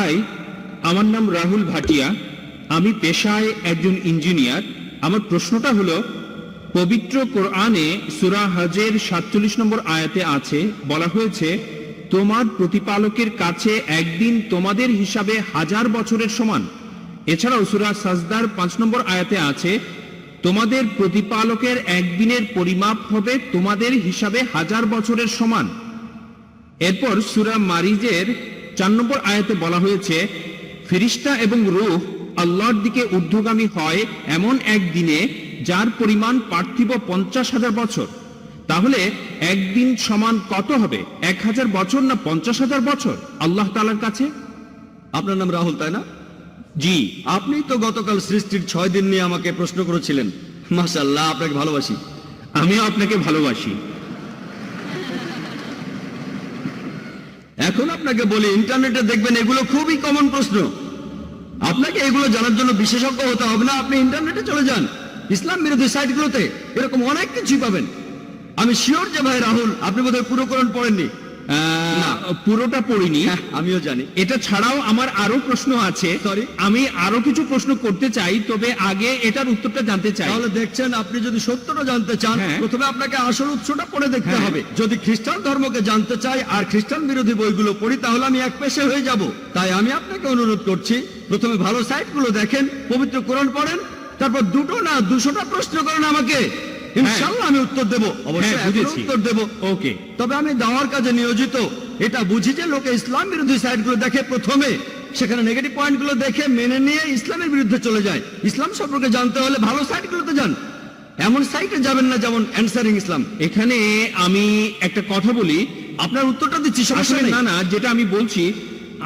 High, আমার নাম রাহুল ভাটিয়া। আমি পেশায় একজন ইঞ্জিনিয়ার। আমার প্রশ্নটা হলো, পবিত্র কোরআনে সূরা হজের ৪৭ নম্বর আয়াতে আছে, বলা হয়েছে তোমার প্রতিপালকের কাছে একদিন তোমাদের হিসাবে 1000 বছরের সমান। এছাড়াও সূরা সাজদার 5 নম্বর আয়াতে আছে তোমাদের প্রতিপালকের একদিনের পরিমাপ হবে তোমাদের হিসাবে 1000 বছরের সমান। এরপর সূরা মারিজের 4 নম্বর আয়াতে বলা হয়েছে ফেরেশতা এবং রূহ আল্লাহর দিকে ঊর্ধ্বগামী হয় এমন এক দিনে যার পরিমাণ পার্থিব 50,000 বছর। তাহলে একদিন সমান কত হবে, 1000 বছর না 50,000 বছর আল্লাহ তাআলার কাছে? আপনার নাম রাহুল, তাই না? জি। আপনি তো গতকাল সৃষ্টির 6 দিন নিয়ে আমাকে প্রশ্ন করেছিলেন। মাশাআল্লাহ, আপনাকে ভালোবাসি। আমিও আপনাকে ভালোবাসি। এখন আপনাকে বলি, ইন্টারনেটে দেখবেন এগুলো খুবই কমন প্রশ্ন। আপনাকে এগুলো জানার জন্য বিশেষজ্ঞ হতে হবে না, আপনি ইন্টারনেটে চলে যান, ইসলাম বিরোধী সাইটগুলোতে এরকম অনেক কিছুই পাবেন। আমি শিওর যে ভাই রাহুল, আপনি বোধহয় পুরো কোরআন পড়েননি। না, পুরোটা পড়িনি। হ্যাঁ, আমিও জানি। এটা ছাড়াও আমার আরো প্রশ্ন আছে। Sorry? আমি আরো কিছু প্রশ্ন করতে চাই, তবে আগে এটার উত্তরটা জানতে চাই। তাহলে দেখছেন, আপনি যদি সত্যটা জানতে চান, হ্যাঁ। প্রথমে আপনাকে আসল উৎসটা পড়ে দেখতে হ্যাঁ। হবে। যদি খ্রিস্টান ধর্মকে জানতে চাই আর খ্রিস্টান বিরোধী বইগুলো পড়ি, তাহলে আমি এক পেশে হয়ে যাব। তাই আমি আপনাকে অনুরোধ করছি, প্রথমে ভালো সাইটগুলো দেখেন, পবিত্র কোরআন পড়েন, তারপর 2টো না 200টা প্রশ্ন করেন আমাকে, ইনশাআল্লাহ আমি উত্তর দেব। অবশ্যই হ্যাঁ, বুঝেছি। উত্তর দেব। ওকে। তবে আমি দাওয়ার কাজে নিয়োজিত, এটা বুঝি যে লোকে ইসলাম বিরোধী সাইটগুলো দেখে, প্রথমে সেখানে নেগেটিভ পয়েন্টগুলো দেখে মেনে নিয়ে ইসলামের বিরুদ্ধে চলে যায়। ইসলাম সম্পর্কে জানতে হলে ভালো সাইটগুলোতে যান, এমন সাইটে যাবেন না যেমন অ্যানসারিং ইসলাম। এখানে আমি একটা কথা বলি। আপনার উত্তরটা দিচ্ছি, সমস্যা আসলে নেই। না না, যেটা আমি বলছি,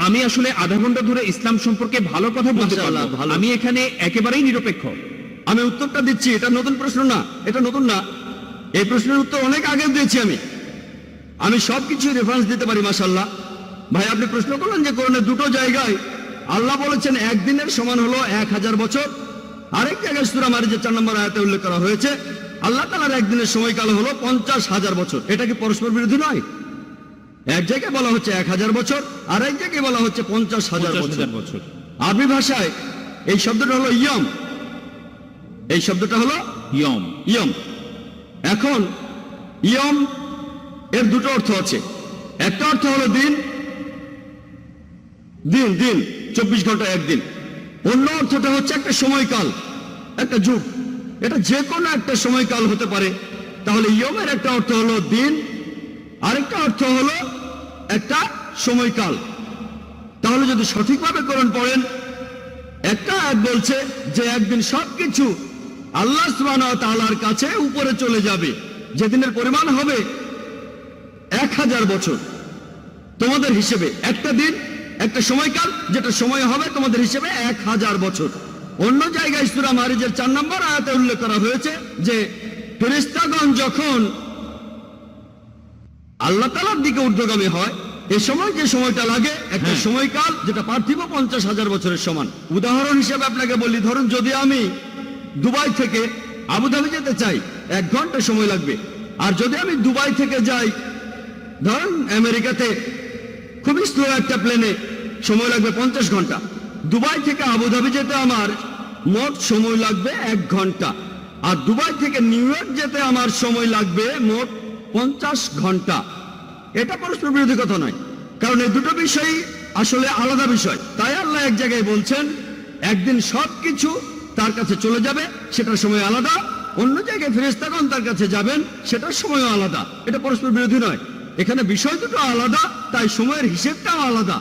আমি আসলে আধা ঘন্টা ধরে ইসলাম সম্পর্কে ভালো কথা বলতে মাশাআল্লাহ, পারবো। ভালো। আমি এখানে একেবারেই নিরপেক্ষ। আমি উত্তরটা দিচ্ছি, এটা নতুন প্রশ্ন না, এটা নতুন না। এই প্রশ্নের উত্তর অনেক আগে দিয়েছি আমি সবকিছু রেফারেন্স দিতে পারি। মাশাআল্লাহ ভাই, আপনি প্রশ্ন করলেন যে কোরআনের 2টো জায়গায় আল্লাহ বলেছেন একদিনের সমান হলো 1000 বছর। আরেক জায়গায় সূরা মারিজের 4 নম্বর আয়াতে উল্লেখ করা হয়েছে আল্লাহ তাআলার একদিনের সময়কাল হলো 50,000 বছর। এটা কি পরস্পর বিরোধী নয়? এক জায়গায় বলা হচ্ছে 1000 বছর, আর এক জায়গায় বলা হচ্ছে 50,000 বছর। আরবি ভাষায় এই শব্দটা হলো ইয়ম। এই শব্দটা হলো ইয়ম। ইয়ম। এখন ইয়ম এর 2টো অর্থ আছে। একটা অর্থ হলো দিন, দিন দিন 24 ঘন্টা একদিন। অন্য অর্থটা হচ্ছে একটা সময়কাল, একটা যুগ। এটা যে কোনো একটা সময়কাল হতে পারে। তাহলে ইয়মের একটা অর্থ হলো দিন, আরেকটা অর্থ হলো একটা সময়কাল। তাহলে যদি সঠিকভাবে কোরআন পড়েন, একটা আয়াত বলছে যে একদিন সবকিছু আল্লাহ সুবহানাহু ওয়া তাআলার কাছে উপরে চলে যাবে, যেদিনের পরিমাণ হবে 1000 বছর তোমাদের হিসেবে। একটা দিন, একটা সময়কাল, যেটা সময় হবে তোমাদের হিসেবে 1000 বছর। অন্য জায়গায় সূরা মারিজের 4 নম্বর আয়াতে উল্লেখ করা হয়েছে যে ফেরেশতাগণ যখন আল্লাহ তাআলার দিকে ঊর্ধ্বগামী হয়, এই সময় যে সময়টা লাগে একটা সময়কাল, যেটা পার্থিব 50,000 বছরের সমান। উদাহরণ হিসেবে আপনাকে বলি, ধরুন যদি আমি দুবাই থেকে আবুধাবি যেতে চাই, 1 ঘন্টা সময় লাগবে। আর যদি আমি দুবাই থেকে যাই ধরুন আমেরিকাতে, খুবই স্লো একটা প্লেনে, সময় লাগবে 50 ঘন্টা। দুবাই থেকে আবুধাবি যেতে আমার মোট সময় লাগবে 1 ঘন্টা, আর দুবাই থেকে নিউ ইয়র্ক যেতে আমার সময় লাগবে মোট 50 ঘন্টা। এটা পরস্পর বিরোধী কথা নয়, কারণ এই 2টো বিষয়ই আসলে আলাদা বিষয়। তাই আল্লাহ এক জায়গায় বলছেন একদিন সবকিছু তার কাছে চলে যাবে, সেটার সময় আলাদা। অন্য জায়গায় ফেরেশতাগণ তার কাছে যাবেন, সেটার সময়ও আলাদা। এটা পরস্পর বিরোধী নয়। এখানে বিষয় দুটো আলাদা, তাই সময়ের হিসেবটাও আলাদা।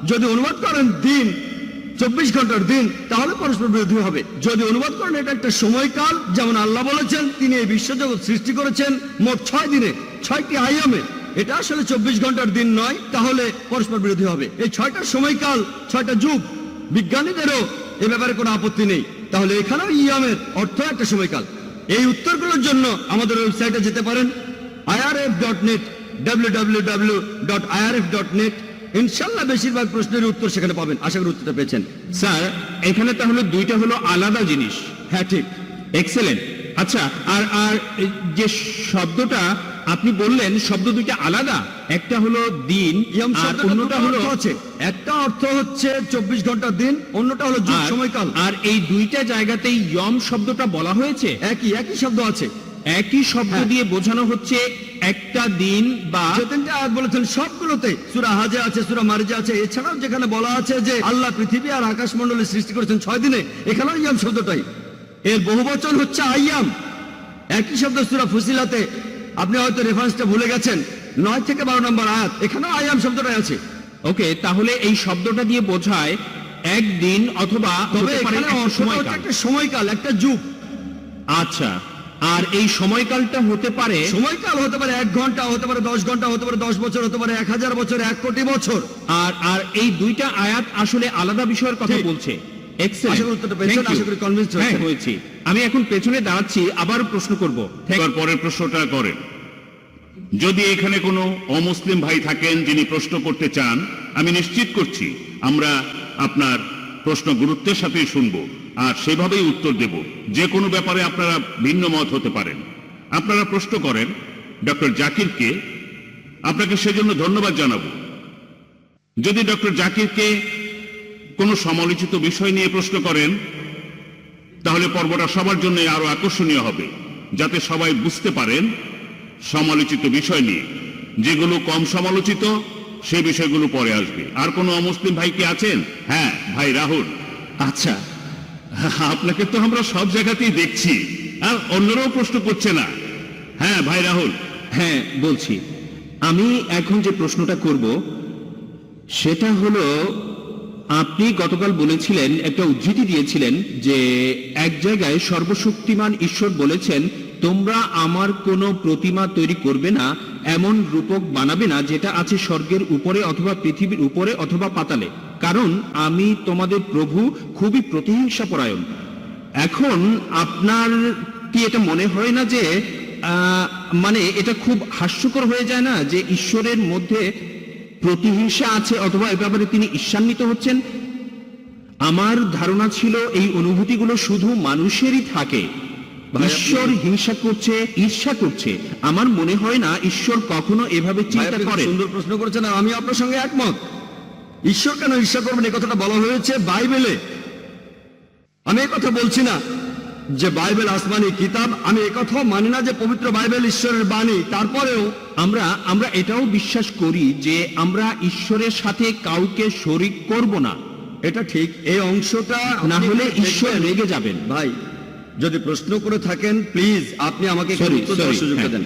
যদি অনুবাদ করেন দিন, 24 ঘন্টার দিন, তাহলে পরস্পর বিরোধী হবে। যদি অনুবাদ করেন এটা একটা সময়কাল, যেমন আল্লাহ বলেছেন তিনি এই বিশ্বজগৎ সৃষ্টি করেছেন মোট 6 দিনে, 6টি আয়ামে, এটা আসলে 24 ঘন্টার দিন নয়, তাহলে পরস্পর বিরোধী হবে। এই 6টা সময়কাল, 6টা যুগ, বিজ্ঞানীদেরও এ ব্যাপারে কোনো আপত্তি নেই। তাহলে এখানেও ইয়ামের অর্থ একটা সময়কাল। এই উত্তরগুলোর জন্য আমাদের ওয়েবসাইটে যেতে পারেন, irf.net, www.irf.net। ইনশাআল্লাহ বেশিরভাগ প্রশ্নের উত্তর সেখানে পাবেন। আশা করি উত্তরটা পেয়েছেন। স্যার, এখানে তাহলে 2টা হলো আলাদা জিনিস। হ্যাঁ, ঠিক। এক্সেলেন্ট। আচ্ছা, আর আর যে শব্দটা আপনি বললেন শব্দ দুইটা আলাদা, একটা হলো দিন ইয়ম আর শব্দটার অন্যটা দুটো হলো অর্থ আছে। একটা অর্থ হচ্ছে 24 ঘন্টার দিন, অন্যটা হলো যুগ, সময়কাল। আর এই দুইটা জায়গাতেই ইয়ম শব্দটা বলা হয়েছে, একই শব্দ আছে। একই শব্দ হ্যাঁ। দিয়ে বোঝানো হচ্ছে একটা দিন বা যে তিনটা আয়াত বলেছেন সবগুলোতে, সূরা হাজে আছে, সূরা মারিজে আছে, এছাড়াও যেখানে বলা আছে যে আল্লাহ পৃথিবী আর আকাশমণ্ডলী সৃষ্টি করেছেন 6 দিনে, এখানেও ইয়াম শব্দটাই। এর বহুবচন হচ্ছে আইয়াম। একই শব্দ সূরা ফুসিলাতে, আপনি হয়তো রেফারেন্সটা ভুলে গেছেন, 9 থেকে 12 নম্বর আয়াত, এখানেও আইয়াম শব্দটাই আছে। ওকে, তাহলে এই শব্দটা দিয়ে বোঝায় একদিন অথবা তবে হতে পারে এখানে একটা অর্থটা হচ্ছে সময়কাল। একটা সময়কাল, একটা যুগ। আচ্ছা, আর এই সময়কালটা হতে পারে সময়কাল হতে পারে 1 ঘন্টা, হতে পারে 10 ঘন্টা, হতে পারে 10 বছর, হতে পারে 1000 বছর, 1 কোটি বছর। আর এই দুইটা আয়াত আসলে আলাদা বিষয়ের কথা ঠিক। বলছে। আশা করি উত্তরটা পেয়েছেন, আশা করি convinced হয়েছেন। হ্যাঁ, হয়েছি। আমি এখন পেছনে দাঁড়াচ্ছি, আবার প্রশ্ন করব। এবার পরের প্রশ্নটা করেন। যদি এখানে কোনো অমুসলিম ভাই থাকেন যিনি প্রশ্ন করতে চান, আমি নিশ্চিত করছি আমরা আপনার প্রশ্ন গুরুত্বের সাথেই শুনবো আর সেভাবেই উত্তর দেব। যে কোনো ব্যাপারে আপনারা ভিন্ন মত হতে পারেন। আপনারা প্রশ্ন করেন ডক্টর জাকিরকে, আপনাকে সেজন্য ধন্যবাদ জানাবো। যদি ডক্টর জাকিরকে কোনো সমালোচিত বিষয় নিয়ে প্রশ্ন করেন, তাহলে পর্বটা সবার জন্য আরো আকর্ষণীয় হবে, যাতে সবাই বুঝতে পারেন সমালোচিত বিষয় নিয়ে। যেগুলো কম সমালোচিত সেই বিষয়গুলো পরে আসবে। আর কোনো অমুসলিম ভাই কি আছেন? হ্যাঁ, ভাই রাহুল। আচ্ছা, আপনাকে তো আমরা সব জায়গাতেই দেখছি, আর অন্যরাও প্রশ্ন করছে না। হ্যাঁ, ভাই রাহুল। হ্যাঁ বলছি। আমি এখন যে প্রশ্নটা করব সেটা হলো, আপনি গতকাল বলেছিলেন, একটা উদ্ধৃতি দিয়েছিলেন যে এক জায়গায় সর্বশক্তিমান ঈশ্বর বলেছেন, তোমরা আমার কোনো প্রতিমা তৈরি করবে না, এমন রূপক বানাবে না যেটা আছে স্বর্গের উপরে অথবা পৃথিবীর উপরে অথবা পাতালে, কারণ আমি তোমাদের প্রভু খুবই প্রতিহিংসাপরায়ণ। এখন আপনার কি এটা মনে হয় না যে মানে এটা খুব হাস্যকর হয়ে যায় না যে ঈশ্বরের মধ্যে প্রতিহিংসা আছে অথবা এ ব্যাপারে তিনি ঈর্ষান্বিত হচ্ছেন? আমার ধারণা ছিল এই অনুভূতিগুলো শুধু মানুষেরই থাকে। ঈশ্বর হিংসা করছে, ঈর্ষা করছে। আমার মনে হয় না ঈশ্বর কখনো এভাবে ভাই, চিন্তা আপনি খুব করেন। সুন্দর প্রশ্ন করেছেন, আর আমি আপনার সঙ্গে একমত। ঈশ্বর কেন ঈর্ষা করবেন, এই কথাটা বলা হয়েছে বাইবেলে। আমি এই কথা বলছি না যে বাইবেল আসমানি কিতাব, আমি একথাও মানি না যে পবিত্র বাইবেল ঈশ্বরের বাণী। তারপরেও আমরা এটাও বিশ্বাস করি যে আমরা ঈশ্বরের সাথে কাউকে শরিক করব না, এটা ঠিক। এই অংশটা না আপনি হলে দেখবেন। ঈশ্বর রেগে যাবেন। ভাই, যদি প্রশ্ন করে থাকেন প্লিজ আপনি আমাকে একটু Sorry, উত্তর দেওয়ার sorry, সুযোগটা হ্যাঁ। দেন।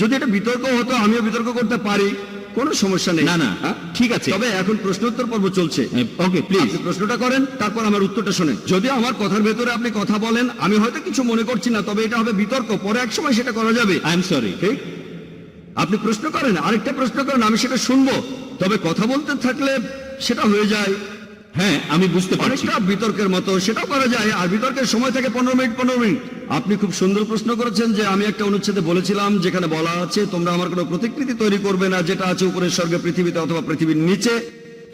যদি এটা বিতর্ক হতো, আমিও বিতর্ক করতে পারি, কোনো সমস্যা নেই। না, না, হ্যাঁ? ঠিক আছে। তবে এখন প্রশ্নোত্তর পর্ব চলছে। ওকে, প্লিজ। আপনি প্রশ্নটা করেন, তারপর আমার উত্তরটা শোনেন। যদি আমার কথার ভেতরে আপনি কথা বলেন, আমি হয়তো কিছু মনে করছি না, তবে এটা হবে বিতর্ক, পরে এক সময় সেটা করা যাবে। I am sorry. ঠিক, আপনি প্রশ্ন করেন, আরেকটা প্রশ্ন করেন, আমি সেটা শুনবো। তবে কথা বলতে থাকলে সেটা হয়ে যায় হ্যাঁ, আমি বুঝতে পারছি। অনেকটা বিতর্কের মতো, সেটাও করা যায়। আর বিতর্কের সময় থাকে 15 মিনিট 15 মিনিট। আপনি খুব সুন্দর প্রশ্ন করেছেন যে আমি একটা অনুচ্ছেদে বলেছিলাম যেখানে বলা আছে, তোমরা আমার কোনো প্রতিকৃতি তৈরি করবে না যেটা আছে উপরের স্বর্গে, পৃথিবীতে অথবা পৃথিবীর নিচে।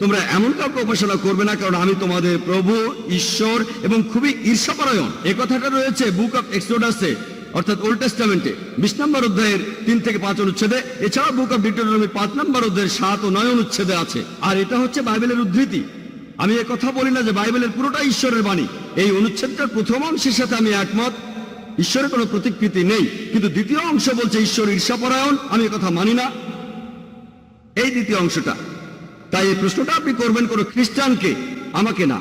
তোমরা এমন কাউকে উপাসনা করবে না, কারণ আমি তোমাদের প্রভু ঈশ্বর এবং খুবই ঈর্ষাপরায়ণ। এই কথাটা রয়েছে বুক অফ এক্সোডাসে, অর্থাৎ ওল্ড টেস্টামেন্টে 20 নম্বর অধ্যায়ের 3 থেকে 5 অনুচ্ছেদে। এছাড়া বুক অফ ডিউটেরোনমি 5 নম্বর অধ্যায়ের 7 ও 9 অনুচ্ছেদে আছে। আর এটা হচ্ছে বাইবেলের উদ্ধৃতি। আমি এ কথা বলি না যে বাইবেলের পুরোটা ঈশ্বরের বাণী। এই অনুচ্ছেদটার প্রথম অংশের সাথে আমি একমত, ঈশ্বরের কোনো প্রতিকৃতি নেই। কিন্তু দ্বিতীয় অংশ বলছে ঈশ্বর ঈর্ষাপরায়ণ, আমি এ কথা মানি না, এই দ্বিতীয় অংশটা। তাই এই প্রশ্নটা আপনি করবেন কোনো খ্রিস্টানকে, আমাকে না।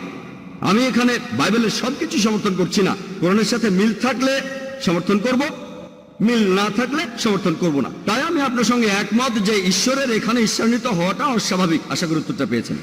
আমি এখানে বাইবেলের সবকিছু সমর্থন করছি না। কোরআনের সাথে মিল থাকলে সমর্থন করব, মিল না থাকলে সমর্থন করব না। তাই আমি আপনার সঙ্গে একমত যে ঈশ্বরের এখানে ঈশ্বরান্বিত হওয়াটা অস্বাভাবিক। আশা করি উত্তরটা পেয়েছেন।